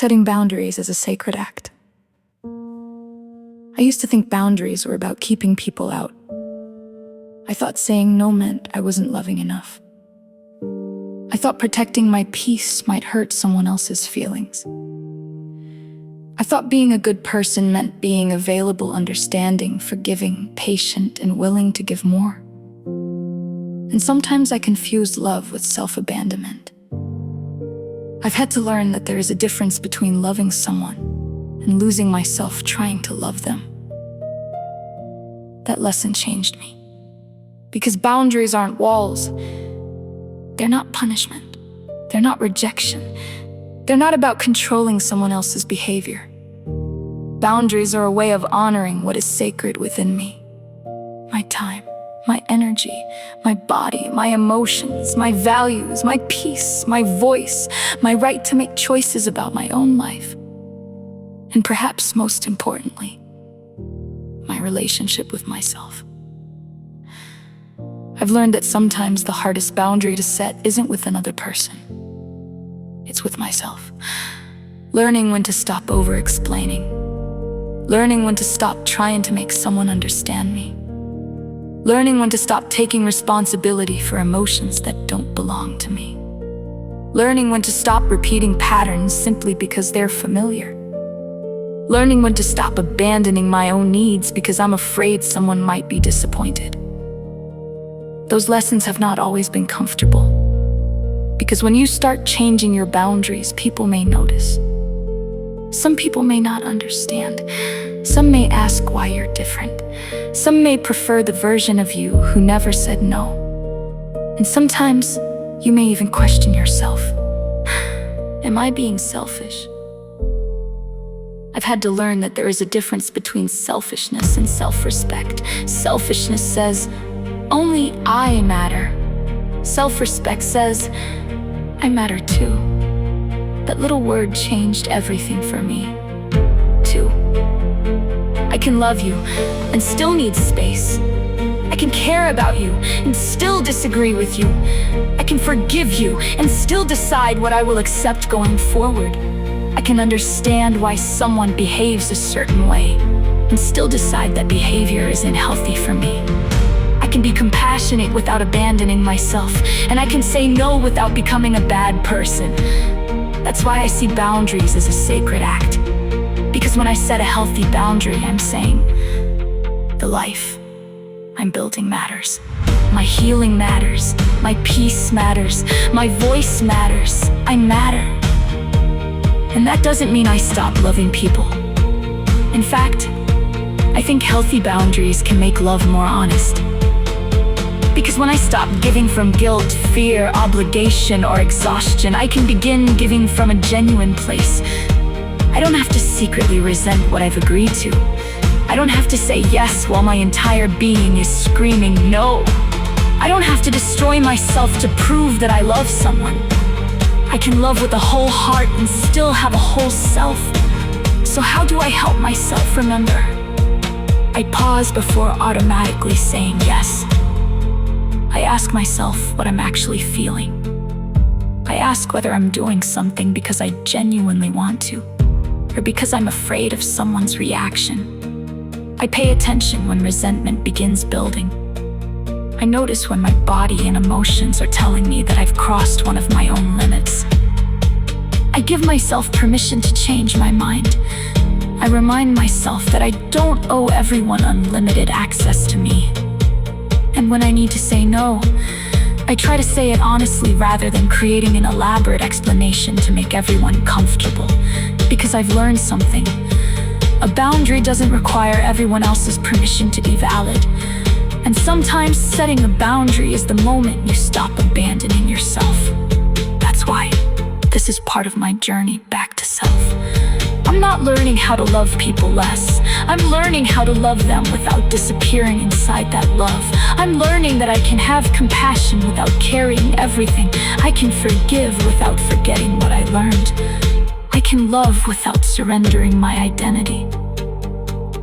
setting boundaries as a sacred act. I used to think boundaries were about keeping people out. I thought saying no meant I wasn't loving enough. I thought protecting my peace might hurt someone else's feelings. I thought being a good person meant being available, understanding, forgiving, patient, and willing to give more. And sometimes I confused love with self-abandonment. I've had to learn that there is a difference between loving someone and losing myself trying to love them. That lesson changed me. Because boundaries aren't walls. They're not punishment. They're not rejection. They're not about controlling someone else's behavior. Boundaries are a way of honoring what is sacred within me. My time, my energy, my body, my emotions, my values, my peace, my voice, my right to make choices about my own life. And perhaps most importantly, my relationship with myself. I've learned that sometimes the hardest boundary to set isn't with another person. It's with myself. Learning when to stop over-explaining. Learning when to stop trying to make someone understand me. Learning when to stop taking responsibility for emotions that don't belong to me. Learning when to stop repeating patterns simply because they're familiar. Learning when to stop abandoning my own needs because I'm afraid someone might be disappointed. Those lessons have not always been comfortable. Because when you start changing your boundaries, people may notice. Some people may not understand. Some may ask why you're different. Some may prefer the version of you who never said no. And sometimes you may even question yourself. Am I being selfish? I've had to learn that there is a difference between selfishness and self-respect. Selfishness says, only I matter. Self-respect says, I matter too. That little word changed everything for me, too. I can love you and still need space. I can care about you and still disagree with you. I can forgive you and still decide what I will accept going forward. I can understand why someone behaves a certain way and still decide that behavior isn't healthy for me. I can be compassionate without abandoning myself, and I can say no without becoming a bad person. That's why I see boundaries as a sacred act. Because when I set a healthy boundary, I'm saying, the life I'm building matters. My healing matters. My peace matters. My voice matters. I matter. And that doesn't mean I stop loving people. In fact, I think healthy boundaries can make love more honest. Because when I stop giving from guilt, fear, obligation, or exhaustion, I can begin giving from a genuine place. I don't have to secretly resent what I've agreed to. I don't have to say yes while my entire being is screaming no. I don't have to destroy myself to prove that I love someone. I can love with a whole heart and still have a whole self. So how do I help myself remember? I pause before automatically saying yes. I ask myself what I'm actually feeling. I ask whether I'm doing something because I genuinely want to, or because I'm afraid of someone's reaction. I pay attention when resentment begins building. I notice when my body and emotions are telling me that I've crossed one of my own limits. I give myself permission to change my mind. I remind myself that I don't owe everyone unlimited access to me. And when I need to say no, I try to say it honestly rather than creating an elaborate explanation to make everyone comfortable. Because I've learned something. A boundary doesn't require everyone else's permission to be valid. And sometimes setting a boundary is the moment you stop abandoning yourself. That's why this is part of my journey back to self. I'm not learning how to love people less. I'm learning how to love them without disappearing inside that love. I'm learning that I can have compassion without carrying everything. I can forgive without forgetting what I learned. I can love without surrendering my identity.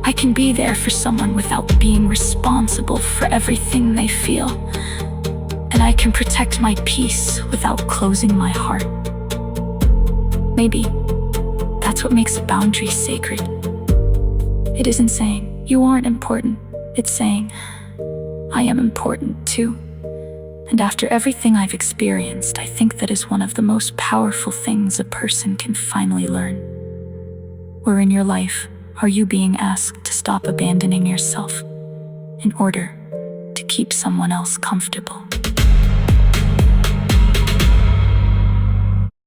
I can be there for someone without being responsible for everything they feel. And I can protect my peace without closing my heart. Maybe That's what makes a boundary sacred. It isn't saying, you aren't important. It's saying, I am important too. And after everything I've experienced, I think that is one of the most powerful things a person can finally learn. Where in your life are you being asked to stop abandoning yourself in order to keep someone else comfortable?